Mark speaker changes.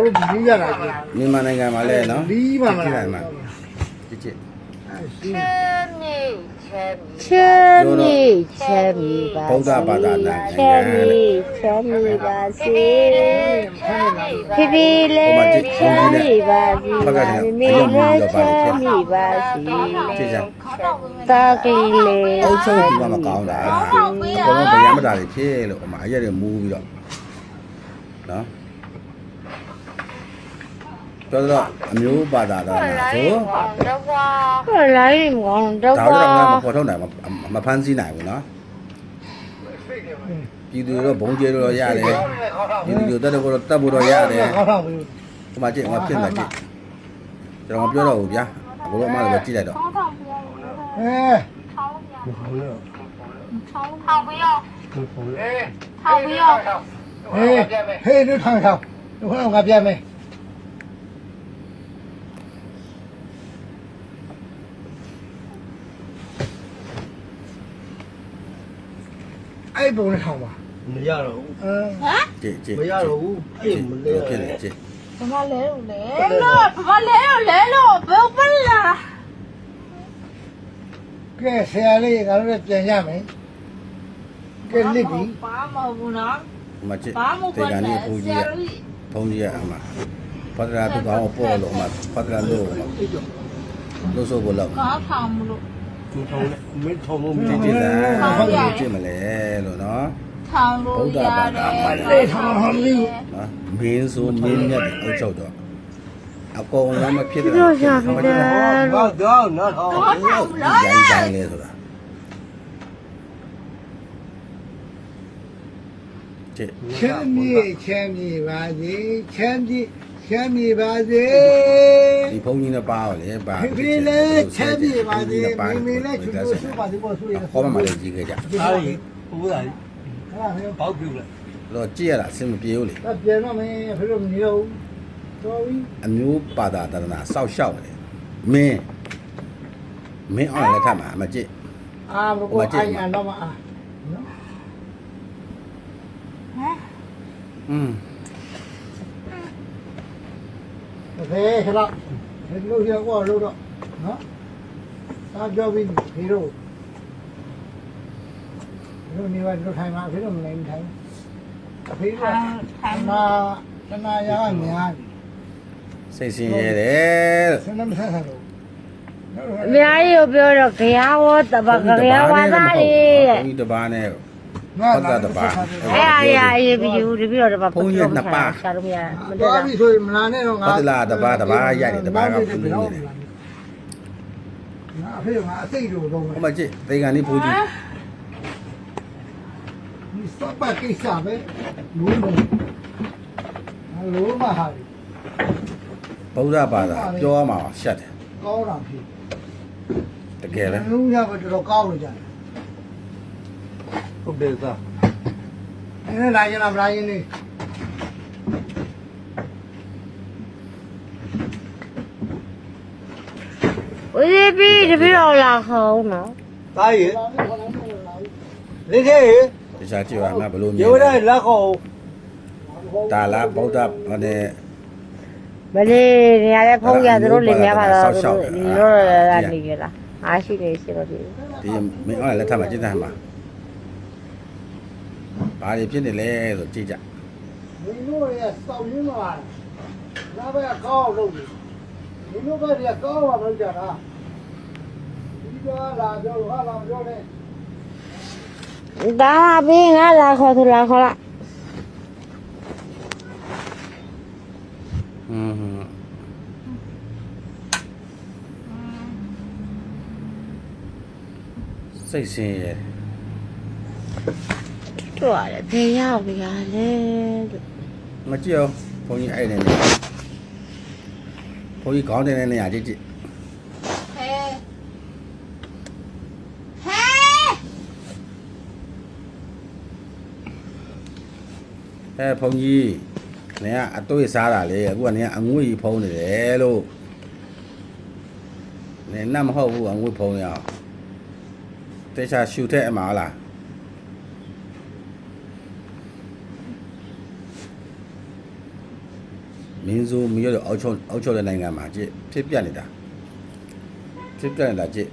Speaker 1: တို့ဒီရတာ
Speaker 2: မြန်မာနိုင်ငံမှာလဲနော်
Speaker 1: ဒီမှာမလား
Speaker 2: ကြည့်ကြည့်
Speaker 3: Chemi ba
Speaker 2: ဗုဒ္ဓဘာသာနာနိုင်ငံ
Speaker 3: Chemi ba si Pipi le Chemi ba si Mi le Chemi ba si
Speaker 2: ကြည့်ကြ
Speaker 3: Taki le
Speaker 2: အုတ်ချုပ်ဒီမှာမကောင်းတာဘုံဘယ်ရမတာတွေဖြစ်လို့အမအရက်တွေမူးပြီးတော့နော်တော်တော်အမျိုးဘာသာတော့ဆို
Speaker 3: Lai ngon
Speaker 2: ဒါ
Speaker 3: đâu
Speaker 2: တော့မ
Speaker 3: qua
Speaker 2: ပေါ်ထုတ်နိုင်မဖမ်းဆီးနိုင်ဘူးနော်ပြည်သူတို့ဘုံကျဲလို့ရတယ်ပြည်သူတို့တက်ဖို့တက်ဖို့တော့ရတယ်
Speaker 1: ခေါင်းထောင်ပြီ
Speaker 2: ဟိုမှာကြည့်ဟိုဖြစ်နေကြည့်ကျွန်တော်မပြောတော့ဘူးဗျာဘလို့မှလည်းကြည့်လိုက်တော့
Speaker 1: အဲ
Speaker 4: ထောင်ပြီးရောထောင်ပြီးရော
Speaker 1: ဟေးဟေးတို့ထောင်ထောင်တို့ခေါင်းငါပြမယ်အဲ့ပုံနဲ့ထောင်ပါ
Speaker 5: မရတော့ဘူး
Speaker 2: ကြည့်ကြည့်
Speaker 5: မရတော့ဘူးအဲ့မလဲ
Speaker 2: ဖြစ်နေကြည့်
Speaker 4: ဘာမလဲလို့လဲလို့ဘာလဲလို့ဘယ်ပလာ
Speaker 1: ကဲဆရာလေးငါတို့လည်းပြန်ရမယ်ကဲလစ်ပြီ
Speaker 4: ဘာမဟုတ်ဘူးနော်
Speaker 2: ဟိုမှာကြည့်
Speaker 4: ဘာမဟုတ်
Speaker 2: တေကန်ကြီးဘုန်းကြီးကအမဖတ်ရာသူကောင်းပေါ်လို့အမဖတ်ရာလို့လို့ဆိုဘလို့
Speaker 4: ကားထောင်မလို့
Speaker 5: သူထုံးနဲ့မင်းထုံးလို့မ
Speaker 2: ကြ
Speaker 5: ရ
Speaker 2: ည့်ကြည့်လားဘယ်ကြည့်မလဲလို့နော်
Speaker 4: ထောင်လို့ရတယ်
Speaker 1: အဲ့ထောင်ထောင်လေး
Speaker 2: နော်မင်းဆိုမင်းမြတ်အုပ်ချုပ်တော့အကောင်လည်းမဖြစ်တယ်
Speaker 3: ပြောရပြီလေ
Speaker 5: တော့တော့နော်ဟော
Speaker 2: ရိုင်းဆိုင်လေဆိုတာကြည့်
Speaker 1: ချမ်းမြေပါစေချမ်းမြေပါစေ
Speaker 2: ဒီဘုန်းကြီးနဲ့ပါတော့လေပါ
Speaker 1: ဖေလည်းချမ်းမြေပါစေမိမိလည်းချူလို့ဆိုပါစေပေါ့ဆိုရင်
Speaker 2: ခေါ်မှမလေးကြီးခဲ့ကြ
Speaker 5: အားကြီးဟိုးတာကြီး
Speaker 1: အဲ့ဒါမျိုး
Speaker 5: ပေါက်ပြူလိုက်
Speaker 2: တော့ကြည့်ရတာအဆင်မပြေဘူးလေ
Speaker 1: တော့ပြန်တော့မင်းဖေလို့မနေတော့ဘူးတော်ပြီ
Speaker 2: အမျိုးပါတာတရဏစောက်ရှောက်တယ်မင်းအောင်လည်းထပ်မှာမကြည့်
Speaker 1: အာဘကိုအိုင်အတော့မအာနော်
Speaker 2: อืม
Speaker 1: ဖေခလောက်ဖေလို့ရကောလို့တော့နော်သာကြောပြီဖေလို့တို့နေပါတို့ထိုင်မှာဖေလို့မနိုင်ထိုင်အဖေကတနာရကများ
Speaker 2: စိတ်ဆင်းရဲတယ်လို့
Speaker 1: ဆင်းနေမဆန်းဆန်းလို့
Speaker 3: အများကြီးကိုပြောတော့ကြာဝတဘာကြာဝသားလေး
Speaker 2: ဘုန်းကြီးတစ်ပါးနဲ့
Speaker 3: အဲ့အားရရေးပြီးတပြီးတော့တဘာရှာလို့မရမတ
Speaker 1: တော်ပြီဆိုရင်မလာနဲ့တော့ငါ
Speaker 2: ဟုတ်တယ်လားတစ်ပါးရိုက်တယ်တစ်ပါးကဘုန်းကြီးနေတယ်
Speaker 1: ငါအဖေကငါအသိတို့တော့
Speaker 2: ဟိုမှာကြည့်တေကန်လေးဘိုးကြီး
Speaker 1: ဒီစပတ်ကိစ္စပဲလို့မလို့မဟာ
Speaker 2: ဗုဒ္ဓဘာသာပြောရမှာရှက်တယ်
Speaker 1: ကောင်းတာဖြစ်
Speaker 2: တကယ်လဲ
Speaker 1: လူရပါတော့ကောင်းလို့ကြာ
Speaker 5: ဟုတ်တယ်သား
Speaker 1: အဲ့ဒါလာရင်လားမလာရင်နေ
Speaker 3: ဦးစီးပြီးတပြီးတော့လာခေါင်းနော်
Speaker 5: သားရေလက်ထဲရေ
Speaker 2: တခြားကြည့်ရမှာဘလို့မြင်
Speaker 5: ရိုးတဲ့လက်ခေါ်
Speaker 2: ဒါလားဗုဒ္ဓဘာသာ
Speaker 3: မလေးနေရာလဲဖုံးရသူတို့လင်များပါတော့သူတို့နေရလားအားရှိနေရှိတော့ဒီ
Speaker 2: ဒီမင်းအောင်လည်းထပ်မှာကြည့်တယ်မှာဘာတွေဖြစ်နေလဲဆိုကြည့်ကြ
Speaker 1: မင်းတို့ရစောက်ရင်းလာလာပဲကောင်းလို့မင်းတို့ကတည်းကကောင်းပါလို့ကြာတာဒီကလာပြောဟာလာပြောနေ
Speaker 3: ဒါဘင်းငါလာခေါ်သူလာခေါ်လား
Speaker 2: စိတ်ဆင်းရဲ
Speaker 3: တို့ရတယ်ဘယ်ရောက်ပြီလဲလို့
Speaker 2: မကြည့်အောင်ဘုန်းကြီးအဲ့နေနေဘုန်းကြီးခေါင်းတင်တဲ့နေရာကြည့်ကြည့်
Speaker 4: ဟဲဟဲ
Speaker 2: ဘုန်းကြီးနေကအတွေ့စားတာလေအခုကနေကအငွေ့ဖုံးနေတယ်လို့နေနတ်မဟုတ်ဘူးအငွေ့ဖုံးရအောင်တေချာရှူထက်အမှားလား မင်းဆိုးမရတော့အောက်ချောတဲ့နိုင်ငံမှာကြည့်ဖြစ်ပြနေတာဖြစ်ပြနေတာကြည့်